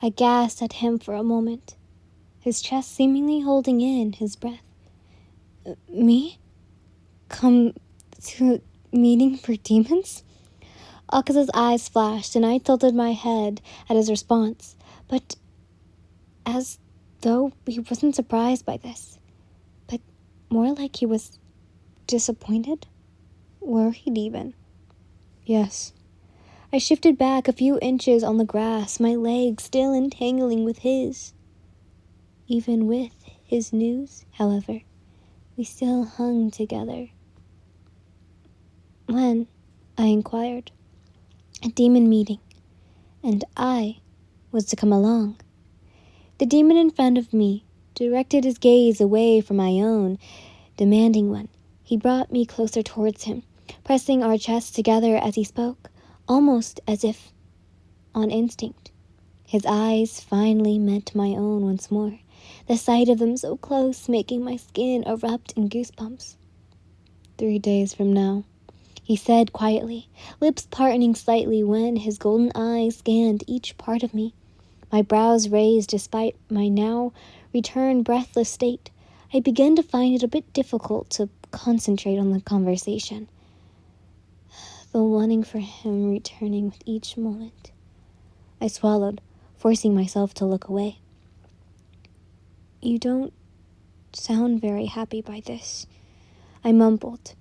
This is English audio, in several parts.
I gasped at him for a moment, his chest seemingly holding in his breath. Me? Come to a meeting for demons? Akaza's eyes flashed, and I tilted my head at his response, but as though he wasn't surprised by this, but more like he was disappointed, worried even. Yes. I shifted back a few inches on the grass, my legs still entangling with his. Even with his news, however, we still hung together. When? I inquired. A demon meeting, and I was to come along. The demon in front of me directed his gaze away from my own, demanding one. He brought me closer towards him, pressing our chests together as he spoke, almost as if on instinct. His eyes finally met my own once more, the sight of them so close making my skin erupt in goosebumps. 3 days from now, he said quietly, lips parting slightly when his golden eyes scanned each part of me. My brows raised despite my now returned breathless state. I began to find it a bit difficult to concentrate on the conversation, the wanting for him returning with each moment. I swallowed, forcing myself to look away. You don't sound very happy by this, I mumbled.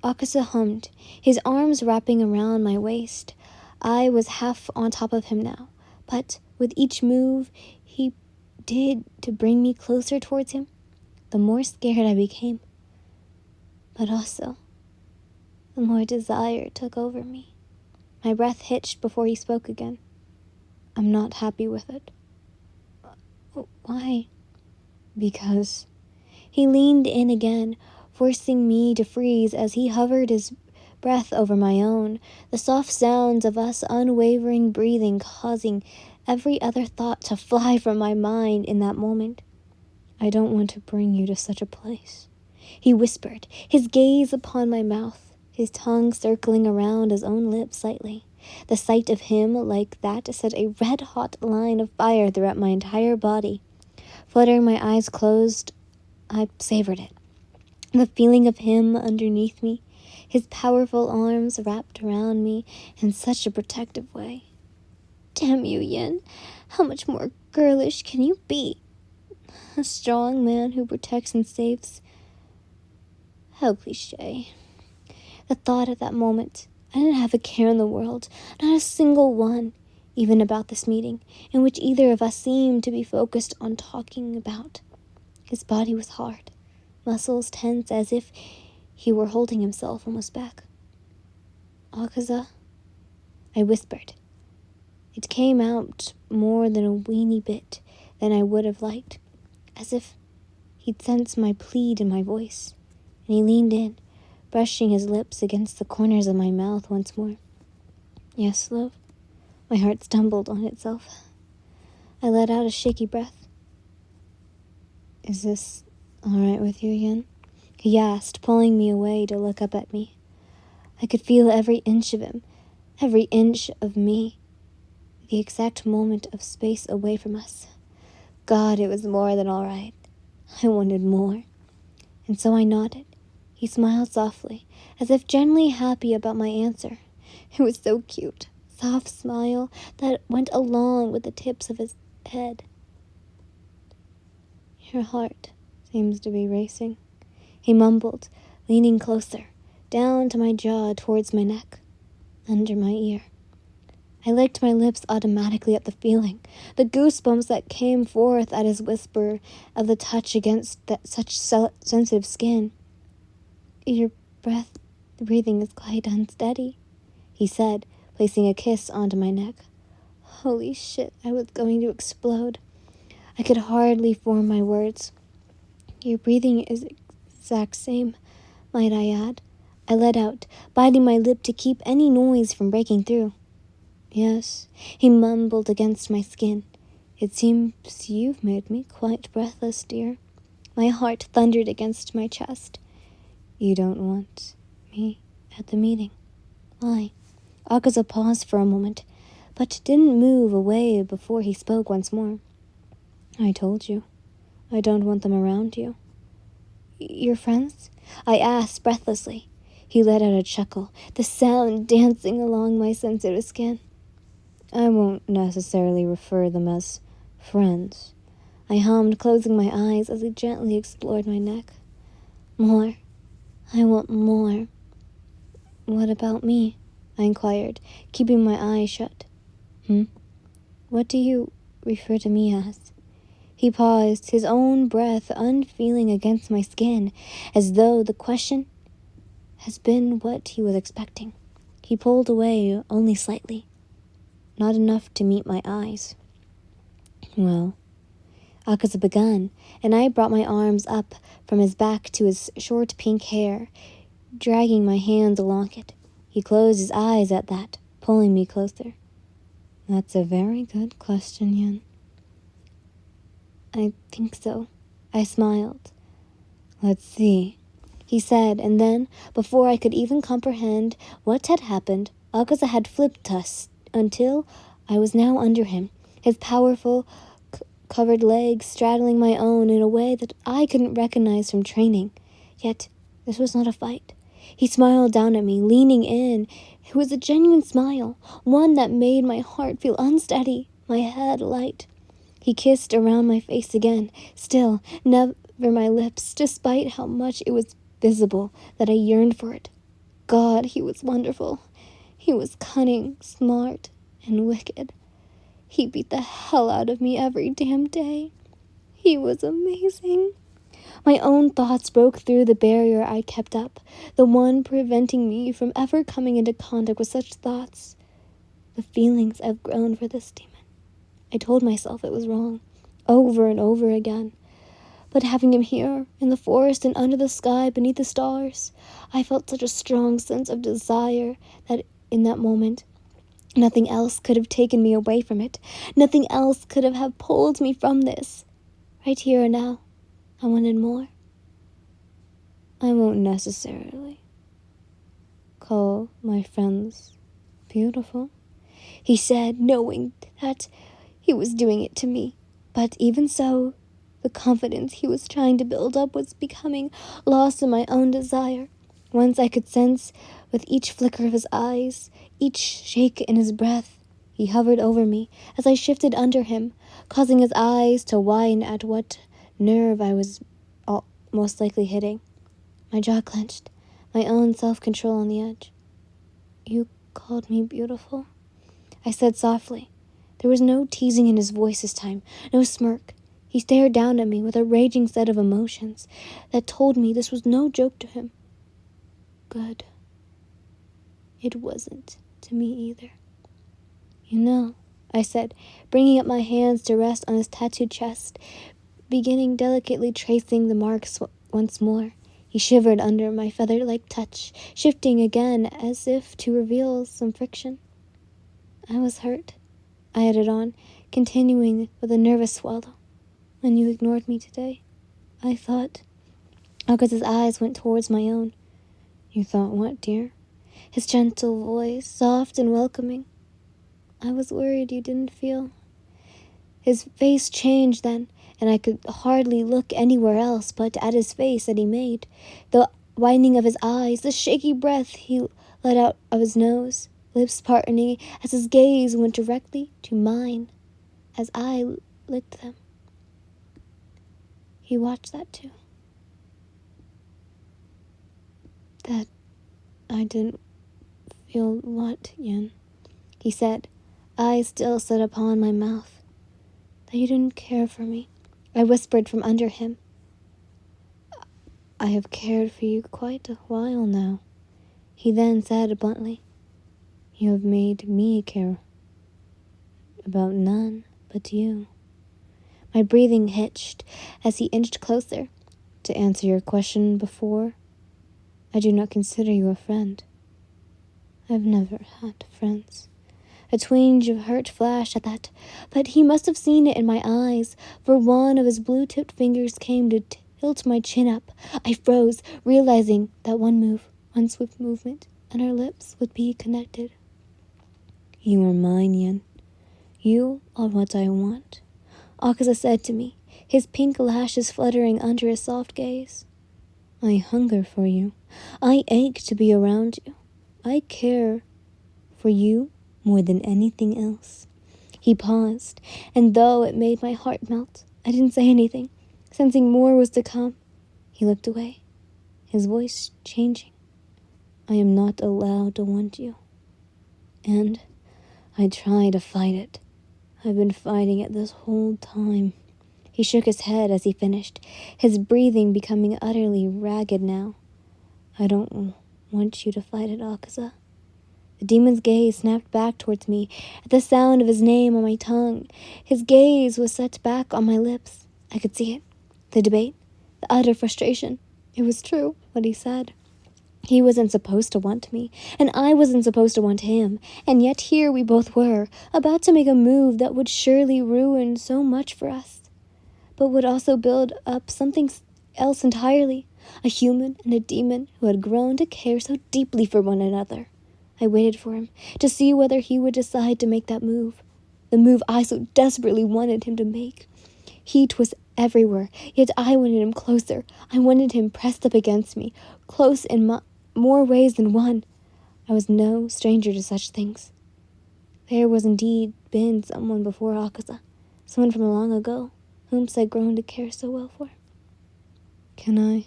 Akaza hummed, his arms wrapping around my waist. I was half on top of him now, but with each move he did to bring me closer towards him, the more scared I became. But also, the more desire took over me. My breath hitched before he spoke again. I'm not happy with it. Why? Because. He leaned in again, forcing me to freeze as he hovered his breath over my own, the soft sounds of us unwavering breathing causing every other thought to fly from my mind in that moment. I don't want to bring you to such a place, he whispered, his gaze upon my mouth, his tongue circling around his own lips slightly. The sight of him like that set a red-hot line of fire throughout my entire body. Fluttering my eyes closed, I savored it. The feeling of him underneath me, his powerful arms wrapped around me in such a protective way. Damn you, Yin. How much more girlish can you be? A strong man who protects and saves. How cliché. The thought at that moment, I didn't have a care in the world, not a single one, even about this meeting, in which either of us seemed to be focused on talking about. His body was hard, muscles tense as if he were holding himself almost back. Akaza, I whispered. It came out more than a weeny bit than I would have liked, as if he'd sensed my plead in my voice, and he leaned in, brushing his lips against the corners of my mouth once more. Yes, love? My heart stumbled on itself. I let out a shaky breath. Is this all right with you, Yin? He asked, pulling me away to look up at me. I could feel every inch of him, every inch of me, the exact moment of space away from us. God, it was more than all right. I wanted more. And so I nodded. He smiled softly, as if genuinely happy about my answer. It was so cute, soft smile that went along with the tips of his head. Your heart seems to be racing, he mumbled, leaning closer, down to my jaw towards my neck, under my ear. I licked my lips automatically at the feeling, the goosebumps that came forth at his whisper of the touch against that such sensitive skin. Your breathing is quite unsteady, he said, placing a kiss onto my neck. Holy shit, I was going to explode. I could hardly form my words. Your breathing is exact same, might I add. I let out, biting my lip to keep any noise from breaking through. Yes, he mumbled against my skin. It seems you've made me quite breathless, dear. My heart thundered against my chest. You don't want me at the meeting? Why? Akaza paused for a moment, but didn't move away before he spoke once more. I told you, I don't want them around you. Your friends? I asked breathlessly. He let out a chuckle, the sound dancing along my sensitive skin. I won't necessarily refer them as friends. I hummed, closing my eyes as he gently explored my neck. More. I want more. What about me? I inquired, keeping my eyes shut. What do you refer to me as? He paused, his own breath unfeeling against my skin, as though the question has been what he was expecting. He pulled away only slightly, not enough to meet my eyes. Well, Akaza began, and I brought my arms up from his back to his short pink hair, dragging my hands along it. He closed his eyes at that, pulling me closer. That's a very good question, Yen. I think so. I smiled. Let's see, he said, and then, before I could even comprehend what had happened, Akaza had flipped us until I was now under him, his powerful, covered legs straddling my own in a way that I couldn't recognize from training. Yet, this was not a fight. He smiled down at me, leaning in. It was a genuine smile, one that made my heart feel unsteady, my head light. He kissed around my face again, still, never my lips, despite how much it was visible that I yearned for it. God, he was wonderful. He was cunning, smart, and wicked. He beat the hell out of me every damn day. He was amazing. My own thoughts broke through the barrier I kept up, the one preventing me from ever coming into contact with such thoughts. The feelings I've grown for this demon. I told myself it was wrong, over and over again. But having him here, in the forest and under the sky beneath the stars, I felt such a strong sense of desire that in that moment, nothing else could have taken me away from it. Nothing else could have pulled me from this. Right here and now, I wanted more. I won't necessarily call my friends beautiful, he said, knowing that he was doing it to me. But even so, the confidence he was trying to build up was becoming lost in my own desire. Once I could sense, with each flicker of his eyes, each shake in his breath, he hovered over me as I shifted under him, causing his eyes to widen at what nerve I was most likely hitting. My jaw clenched, my own self-control on the edge. You called me beautiful? I said softly. There was no teasing in his voice this time, no smirk. He stared down at me with a raging set of emotions that told me this was no joke to him. Good. It wasn't to me either. You know, I said, bringing up my hands to rest on his tattooed chest, beginning delicately tracing the marks once more. He shivered under my feather-like touch, shifting again as if to reveal some friction. I was hurt, I added on, continuing with a nervous swallow. When you ignored me today, I thought... Akaza's eyes went towards my own. You thought what, dear? His gentle voice, soft and welcoming. I was worried you didn't feel... His face changed then, and I could hardly look anywhere else but at his face that he made, the widening of his eyes, the shaky breath he let out of his nose, lips parting as his gaze went directly to mine as I licked them. He watched that too. That I didn't feel what, Yen? He said, eyes still set upon my mouth. That you didn't care for me, I whispered from under him. I have cared for you quite a while now, he then said bluntly. You have made me care about none but you. My breathing hitched as he inched closer. To answer your question before, I do not consider you a friend. I've never had friends. A twinge of hurt flashed at that, but he must have seen it in my eyes, for one of his blue-tipped fingers came to tilt my chin up. I froze, realizing that one swift movement, and our lips would be connected. You are mine, Yen, You are what I want, Akaza said to me, his pink lashes fluttering under his soft gaze. I hunger for you. I ache to be around you. I care for you more than anything else. He paused, and though it made my heart melt, I didn't say anything, sensing more was to come. He looked away, his voice changing. I am not allowed to want you. And I try to fight it. I've been fighting it this whole time. He shook his head as he finished, his breathing becoming utterly ragged now. I don't want you to fight it, Akaza. The demon's gaze snapped back towards me at the sound of his name on my tongue. His gaze was set back on my lips. I could see it. The debate, the utter frustration. It was true, what he said. He wasn't supposed to want me, and I wasn't supposed to want him, and yet here we both were, about to make a move that would surely ruin so much for us, but would also build up something else entirely, a human and a demon who had grown to care so deeply for one another. I waited for him, to see whether he would decide to make that move, the move I so desperately wanted him to make. Heat was everywhere, yet I wanted him closer. I wanted him pressed up against me, close in more ways than one. I was no stranger to such things. There was indeed been someone before Akaza, someone from long ago, whom I'd grown to care so well for. Can I?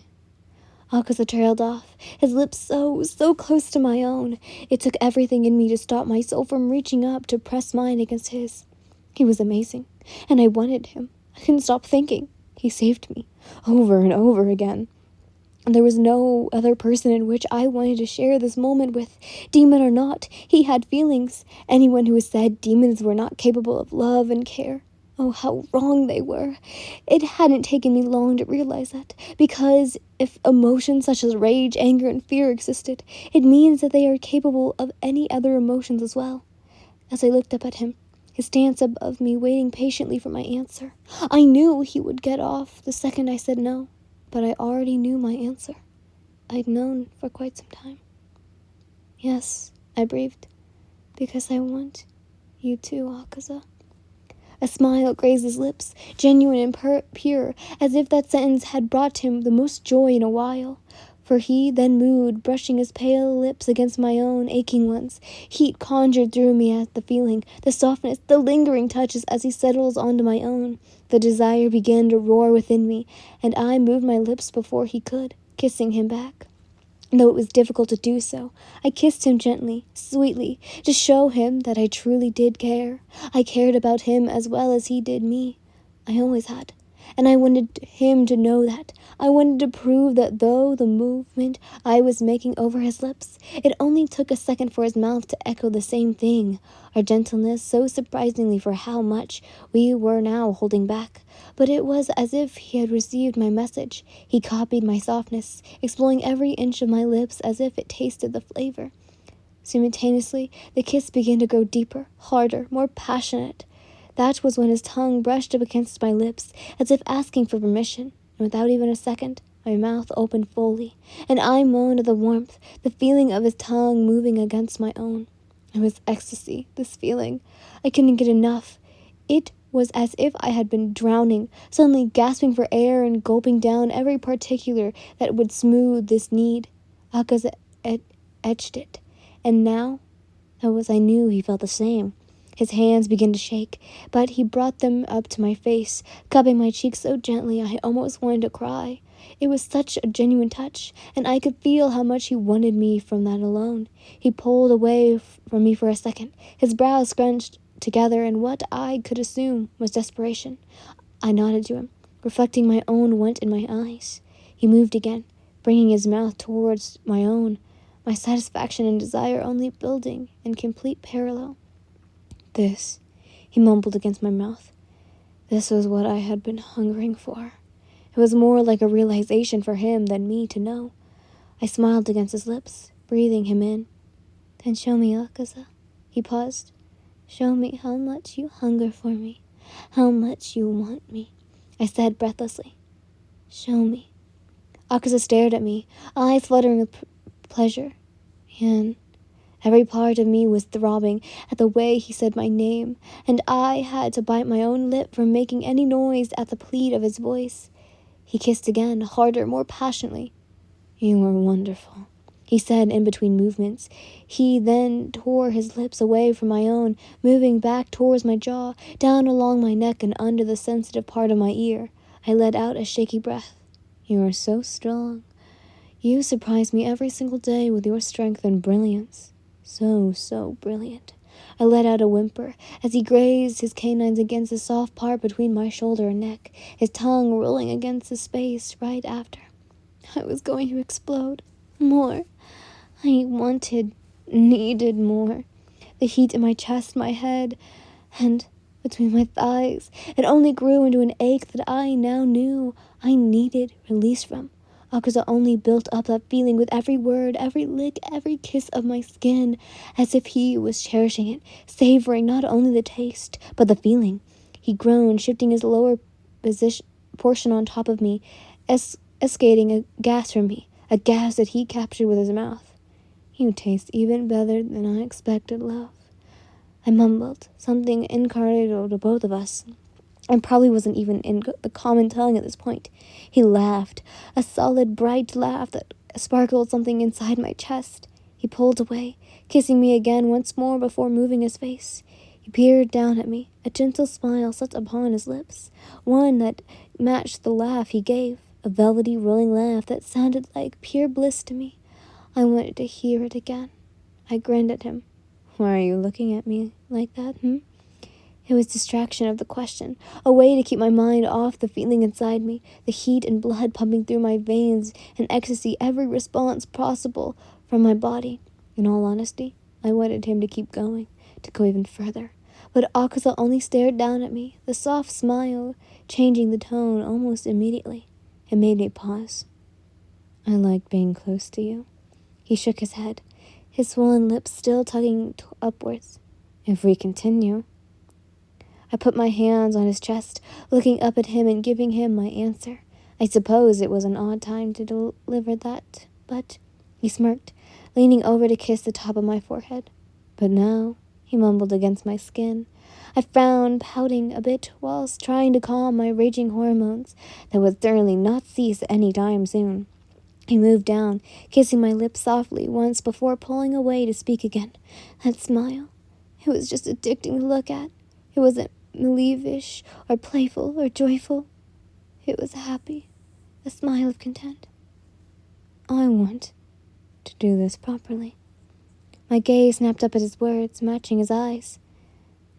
Akaza trailed off, his lips so close to my own. It took everything in me to stop myself from reaching up to press mine against his. He was amazing, and I wanted him. I couldn't stop thinking. He saved me, over and over again. And there was no other person in which I wanted to share this moment with. Demon or not, he had feelings. Anyone who has said demons were not capable of love and care, oh, how wrong they were. It hadn't taken me long to realize that, because if emotions such as rage, anger, and fear existed, it means that they are capable of any other emotions as well. As I looked up at him, his stance above me, waiting patiently for my answer, I knew he would get off the second I said no, but I already knew my answer. I'd known for quite some time. Yes, I breathed, because I want you too, Akaza. A smile grazed his lips, genuine and pure, as if that sentence had brought him the most joy in a while. For he then moved, brushing his pale lips against my own aching ones. Heat conjured through me at the feeling, the softness, the lingering touches as he settles onto my own. The desire began to roar within me, and I moved my lips before he could, kissing him back. Though it was difficult to do so, I kissed him gently, sweetly, to show him that I truly did care. I cared about him as well as he did me. I always had. And I wanted him to know that. I wanted to prove that though the movement I was making over his lips, it only took a second for his mouth to echo the same thing. Our gentleness so surprisingly for how much we were now holding back. But it was as if he had received my message. He copied my softness, exploring every inch of my lips as if it tasted the flavor. Simultaneously, the kiss began to grow deeper, harder, more passionate. That was when his tongue brushed up against my lips, as if asking for permission, and without even a second, my mouth opened fully, and I moaned at the warmth, the feeling of his tongue moving against my own. It was ecstasy, this feeling. I couldn't get enough. It was as if I had been drowning, suddenly gasping for air and gulping down every particular that would smooth this need. Akaza etched it, and now, I knew he felt the same. His hands began to shake, but he brought them up to my face, cupping my cheeks so gently I almost wanted to cry. It was such a genuine touch, and I could feel how much he wanted me from that alone. He pulled away from me for a second, his brows scrunched together in what I could assume was desperation. I nodded to him, reflecting my own want in my eyes. He moved again, bringing his mouth towards my own, my satisfaction and desire only building in complete parallel. This, he mumbled against my mouth. This was what I had been hungering for. It was more like a realization for him than me to know. I smiled against his lips, breathing him in. Then show me, Akaza. He paused. Show me how much you hunger for me, how much you want me. I said breathlessly. Show me. Akaza stared at me, eyes fluttering with pleasure. And Every part of me was throbbing at the way he said my name, and I had to bite my own lip from making any noise at the plead of his voice. He kissed again, harder, more passionately. "You are wonderful," he said in between movements. He then tore his lips away from my own, moving back towards my jaw, down along my neck and under the sensitive part of my ear. I let out a shaky breath. "You are so strong. You surprise me every single day with your strength and brilliance. So brilliant." I let out a whimper as he grazed his canines against the soft part between my shoulder and neck, his tongue rolling against the space right after. I was going to explode. More. I needed more. The heat in my chest, my head, and between my thighs, it only grew into an ache that I now knew I needed release from. Akaza only built up that feeling with every word, every lick, every kiss of my skin, as if he was cherishing it, savoring not only the taste, but the feeling. He groaned, shifting his lower portion on top of me, escating a gasp from me, a gasp that he captured with his mouth. "You taste even better than I expected, love." I mumbled, something incarnate to both of us, and probably wasn't even in the common tongue at this point. He laughed, a solid, bright laugh that sparkled something inside my chest. He pulled away, kissing me again once more before moving his face. He peered down at me, a gentle smile set upon his lips, one that matched the laugh he gave, a velvety, rolling laugh that sounded like pure bliss to me. I wanted to hear it again. I grinned at him. "Why are you looking at me like that, It was distraction of the question, a way to keep my mind off the feeling inside me, the heat and blood pumping through my veins, and ecstasy, every response possible from my body. In all honesty, I wanted him to keep going, to go even further. But Akaza only stared down at me, the soft smile changing the tone almost immediately. It made me pause. "I like being close to you." He shook his head, his swollen lips still tugging upwards. "If we continue..." I put my hands on his chest, looking up at him and giving him my answer. I suppose it was an odd time to deliver that, but he smirked, leaning over to kiss the top of my forehead. "But now," he mumbled against my skin. I frowned, pouting a bit whilst trying to calm my raging hormones that would certainly not cease any time soon. He moved down, kissing my lips softly once before pulling away to speak again. That smile, it was just addicting to look at. It wasn't malicious or playful or joyful. It was happy, a smile of content. "I want to do this properly." My gaze snapped up at his words, matching his eyes.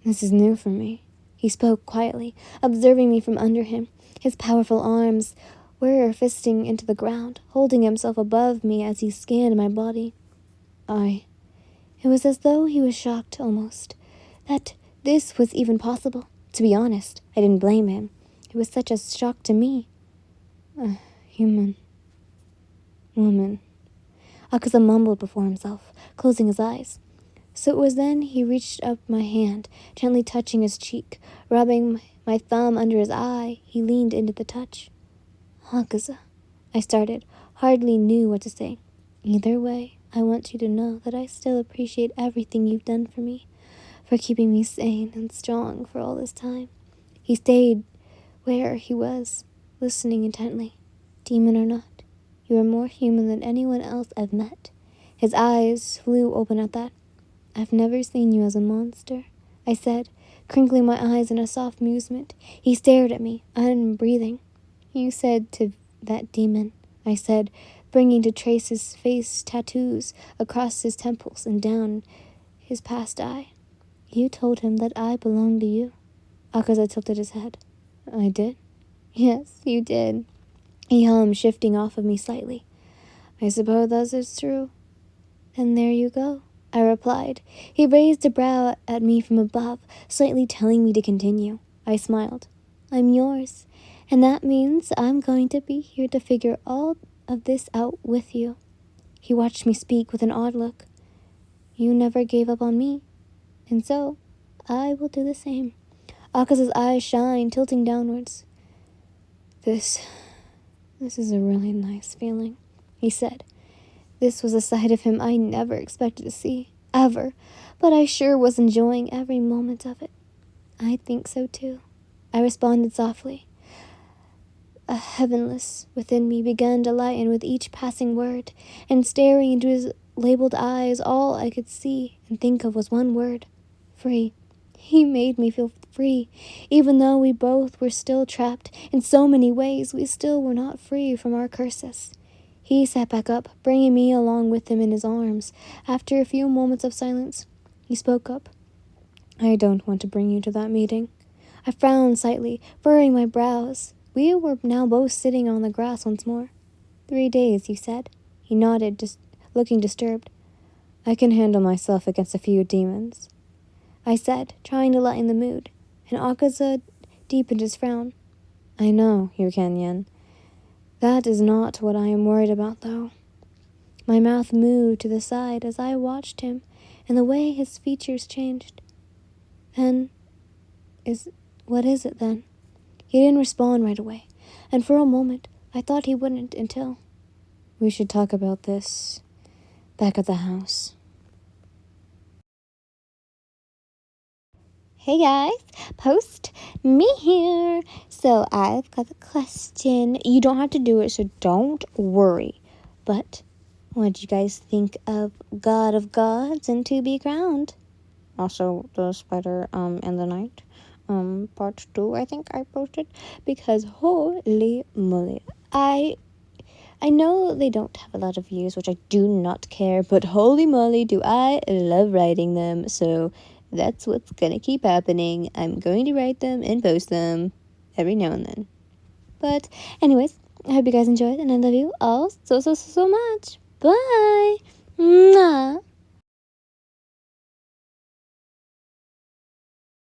"This is new for me." He spoke quietly, observing me from under him. His powerful arms were fisting into the ground, holding himself above me as he scanned my body. It was as though he was shocked, almost, that this was even possible. To be honest, I didn't blame him. It was such a shock to me. "A human woman," Akaza mumbled before himself, closing his eyes. So it was then he reached up my hand, gently touching his cheek, rubbing my thumb under his eye. He leaned into the touch. "Akaza," I started, hardly knew what to say. "Either way, I want you to know that I still appreciate everything you've done for me, for keeping me sane and strong for all this time." He stayed where he was, listening intently. "Demon or not, you are more human than anyone else I've met." His eyes flew open at that. "I've never seen you as a monster," I said, crinkling my eyes in a soft amusement. He stared at me, unbreathing. "You said to that demon," I said, bringing to trace his face tattoos across his temples and down his past eye. "You told him that I belonged to you." Akaza tilted his head. "I did?" "Yes, you did." He hummed, shifting off of me slightly. "I suppose that is true." "Then there you go," I replied. He raised a brow at me from above, slightly telling me to continue. I smiled. "I'm yours, and that means I'm going to be here to figure all of this out with you." He watched me speak with an odd look. "You never gave up on me, and so I will do the same." Akaza's eyes shined, tilting downwards. This is a really nice feeling," he said. This was a side of him I never expected to see. ever, but I sure was enjoying every moment of it. I think so too, I responded softly. A heaviness within me began to lighten with each passing word, and staring into his labeled eyes, all I could see and think of was one word: free. He made me feel free, even though we both were still trapped in so many ways. We still were not free from our curses. He sat back up, bringing me along with him in his arms. After a few moments of silence, he spoke up. I don't want to bring you to that meeting. I frowned slightly, furrowing my brows. We were now both sitting on the grass once more. 3 days, you said. He nodded, looking disturbed. I can handle myself against a few demons, I said, trying to lighten the mood, and Akaza deepened his frown. I know you can, Yen. That is not what I am worried about, though. My mouth moved to the side as I watched him, and the way his features changed. What is it then? He didn't respond right away, and for a moment I thought he wouldn't until... We should talk about this back at the house. Hey guys, post me here. So I've got a question. You don't have to do it, so don't worry. But what do you guys think of God of Gods and To Be Crowned? Also, the Spider and the Night part 2, I think I posted, because holy moly, I know they don't have a lot of views, which I do not care, but holy moly, do I love writing them. So that's what's gonna keep happening. I'm going to write them and post them every now and then. But anyways, I hope you guys enjoyed, and I love you all so much. Bye. Mwah.